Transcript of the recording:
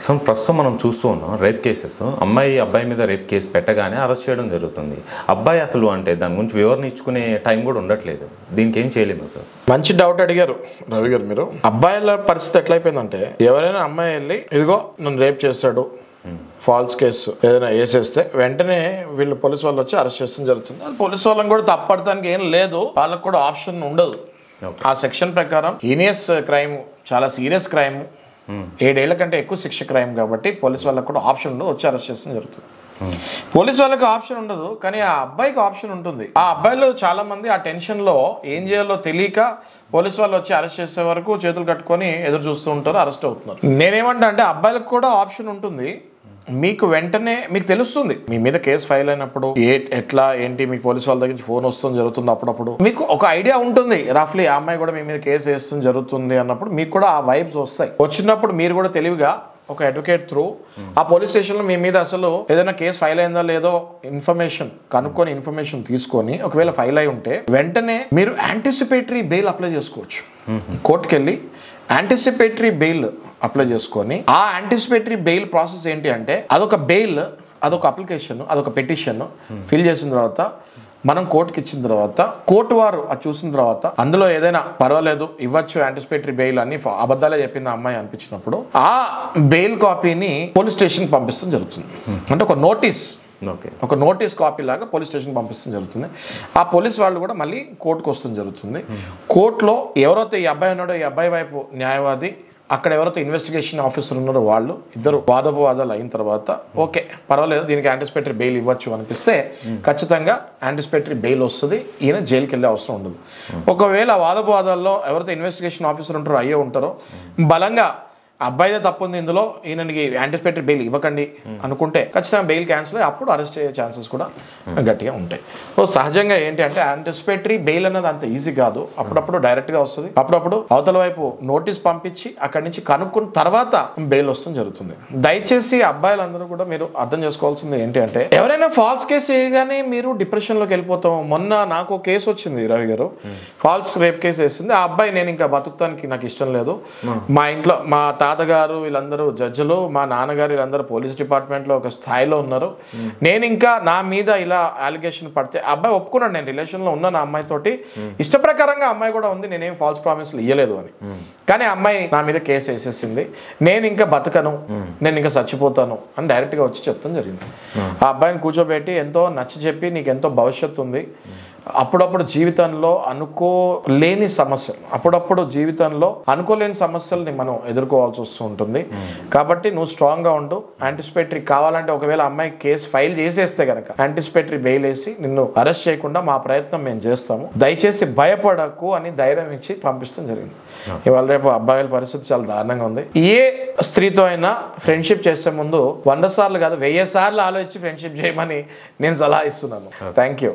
So ప్రస్తుతం మనం చూస్తూ ఉన్నాం రేప్ కేసెస్. అమ్మాయి అబ్బాయి మీద రేప్ కేసు పెట్టగానే అరెస్ట్ చేయడం జరుగుతుంది. అబ్బాయి అసలు అంటే దాని గురించి వివరణ ఇచ్చుకునే టైం కూడా ఉండట్లేదు. దీనికి ఏం చేయలేము సార్. మంచి డౌట్ అడిగారు రవి గారు మీరు. అబ్బాయిల పరిస్థితి ఎట్లయిపోయిందంటే, ఎవరైనా అమ్మాయి వెళ్ళి ఇదిగో నన్ను రేప్ చేస్తాడు ఫాల్స్ కేసు ఏదైనా వేసేస్తే వెంటనే వీళ్ళు పోలీసు వాళ్ళు వచ్చి అరెస్ట్ చేస్తాం జరుగుతుంది. అది పోలీసు వాళ్ళని కూడా తప్పడటానికి ఏం లేదు, వాళ్ళకు కూడా ఆప్షన్ ఉండదు. ఆ సెక్షన్ ప్రకారం హీనియస్ క్రైమ్, చాలా సీరియస్ క్రైమ్, 7 ఏళ్ల కంటే ఎక్కువ శిక్ష క్రైమ్ కాబట్టి పోలీసు వాళ్ళకి కూడా ఆప్షన్ ఉండదు, వచ్చి అరెస్ట్ చేస్తాం జరుగుతుంది. పోలీసు వాళ్ళకి ఆప్షన్ ఉండదు, కానీ ఆ అబ్బాయికి ఆప్షన్ ఉంటుంది. ఆ అబ్బాయిలు చాలా మంది ఆ టెన్షన్లో ఏం చేయాలో తెలియక పోలీసు వాళ్ళు వచ్చి అరెస్ట్ చేసే వరకు చేతులు కట్టుకొని ఎదురు చూస్తూ ఉంటారు, అరెస్ట్ అవుతున్నారు. నేనేమంటా అంటే అబ్బాయిలకు కూడా ఆప్షన్ ఉంటుంది. మీకు వెంటనే మీకు తెలుస్తుంది, మీ మీద కేసు ఫైల్ అయినప్పుడు ఎట్లా ఏంటి మీకు పోలీసు వాళ్ళ దగ్గర ఫోన్ వస్తుంది జరుగుతుంది, అప్పుడప్పుడు మీకు ఒక ఐడియా ఉంటుంది రఫ్లీ ఆ అమ్మాయి కూడా మీ మీద కేసు వేస్తుంది జరుగుతుంది అన్నప్పుడు మీకు కూడా ఆ వైబ్స్ వస్తాయి. వచ్చినప్పుడు మీరు కూడా తెలివిగా ఒక అడ్వకేట్ త్రూ ఆ పోలీస్ స్టేషన్లో మీ మీద అసలు ఏదైనా కేసు ఫైల్ అయిందా లేదో ఇన్ఫర్మేషన్ కనుక్కొని ఇన్ఫర్మేషన్ తీసుకొని ఒకవేళ ఫైల్ అయి ఉంటే వెంటనే మీరు యాంటిసిపేటరీ బెయిల్ అప్లై చేసుకోవచ్చు. కోర్టుకి వెళ్ళి యాంటిసిపేటరీ బెయిల్ అప్లై చేసుకొని, ఆ యాంటిసిపేటరీ బెయిల్ ప్రాసెస్ ఏంటి అంటే అదొక బెయిల్, అదొక అప్లికేషన్, అదొక పిటిషన్ ఫిల్ చేసిన తర్వాత మనం కోర్టుకి ఇచ్చిన తర్వాత కోర్టు వారు అది చూసిన తర్వాత అందులో ఏదైనా పర్వాలేదు ఇవ్వచ్చు యాంటిసిపేటరీ బెయిల్ అని అబద్ధాలే చెప్పింది ఆ అమ్మాయి అనిపించినప్పుడు ఆ బెయిల్ కాపీని పోలీస్ స్టేషన్కి పంపిస్తాం జరుగుతుంది. అంటే ఒక నోటీస్ కాపీ లాగా పోలీస్ స్టేషన్కి పంపిస్తాం జరుగుతుంది. ఆ పోలీస్ వాళ్ళు కూడా మళ్ళీ కోర్టుకు వస్తుంది జరుగుతుంది. కోర్టులో ఎవరైతే ఈ అబ్బాయి ఉన్నాడో ఈ అబ్బాయి వైపు న్యాయవాది, అక్కడ ఎవరైతే ఇన్వెస్టిగేషన్ ఆఫీసర్ ఉన్నారో వాళ్ళు ఇద్దరు వాదోపవాదాలు అయిన తర్వాత ఓకే పర్వాలేదు దీనికి యాంటిసిపేటరీ బెయిల్ ఇవ్వచ్చు అనిపిస్తే ఖచ్చితంగా యాంటిసిపేటరీ బెయిల్ వస్తుంది, ఈయన జైలుకి వెళ్ళే అవసరం ఉండదు. ఒకవేళ వాదోపవాదాల్లో ఎవరైతే ఇన్వెస్టిగేషన్ ఆఫీసర్ ఉంటారో అయ్యే ఉంటారో బలంగా అబ్బాయిదే తప్పు ఉంది ఇందులో, ఈయనకి యాంటిసిపేటరీ బెయిల్ ఇవ్వకండి అనుకుంటే ఖచ్చితంగా బెయిల్ క్యాన్సిల్ అయ్యి అప్పుడు అరెస్ట్ అయ్యే ఛాన్సెస్ కూడా గట్టిగా ఉంటాయి. సో సహజంగా ఏంటి అంటే యాంటిసిపేటరీ బెయిల్ అన్నది అంత ఈజీ కాదు, అప్పుడప్పుడు డైరెక్ట్గా వస్తుంది, అప్పుడప్పుడు అవతల వైపు నోటీస్ పంపించి అక్కడి నుంచి కనుక్కున్న తర్వాత బెయిల్ వస్తుంది జరుగుతుంది. దయచేసి అబ్బాయిలందరూ కూడా మీరు అర్థం చేసుకోవాల్సింది ఏంటి అంటే, ఎవరైనా ఫాల్స్ కేసు వేయగానే మీరు డిప్రెషన్లోకి వెళ్ళిపోతాం. మొన్న నాకు కేసు వచ్చింది రవి గారు, ఫాల్స్ రేప్ కేసు వేసింది. ఆ అబ్బాయి నేను ఇంకా బతుకుతానికి నాకు ఇష్టం లేదు, మా ఇంట్లో మా తాతగారు వీళ్ళందరూ జడ్జిలు, మా నాన్నగారు వీళ్ళందరూ పోలీస్ డిపార్ట్మెంట్లో ఒక స్థాయిలో ఉన్నారు, నేను ఇంకా నా మీద ఇలా అలిగేషన్ పడితే అబ్బాయి ఒప్పుకున్నాడు నేను రిలేషన్లో ఉన్నాను ఆ అమ్మాయితోటి, ఇష్టప్రకారంగా అమ్మాయి కూడా ఉంది, నేనేం ఫాల్స్ ప్రామిస్లు ఇవ్వలేదు అని. కానీ అమ్మాయి నా మీద కేసు వేసేసింది, నేను ఇంకా బతకను, నేను ఇంకా చచ్చిపోతాను అని డైరెక్ట్గా వచ్చి చెప్తాం జరిగింది. ఆ అబ్బాయిని కూర్చోబెట్టి ఎంతో నచ్చ చెప్పి నీకు ఎంతో భవిష్యత్తు ఉంది, అప్పుడప్పుడు జీవితంలో అనుకోలేని సమస్యలు, అప్పుడప్పుడు జీవితంలో అనుకోలేని సమస్యల్ని మనం ఎదుర్కోవాల్సి వస్తూ ఉంటుంది, కాబట్టి నువ్వు స్ట్రాంగ్గా ఉండు, యాంటిసిపేటరీ కావాలంటే ఒకవేళ అమ్మాయి కేసు ఫైల్ చేసేస్తే కనుక యాంటిసిపేటరీ బెయిల్ వేసి నిన్ను అరెస్ట్ చేయకుండా మా ప్రయత్నం మేము చేస్తాము, దయచేసి భయపడకు అని ధైర్యం ఇచ్చి పంపిస్తాం జరిగింది. ఇవాళ రేపు అబ్బాయిల పరిస్థితి చాలా దారుణంగా ఉంది. ఏ స్త్రీతో అయినా ఫ్రెండ్షిప్ చేసే ముందు 100 సార్లు కాదు 1000 సార్లు ఆలోచించి ఫ్రెండ్షిప్ చేయమని నేను సలహా ఇస్తున్నాను. Thank you.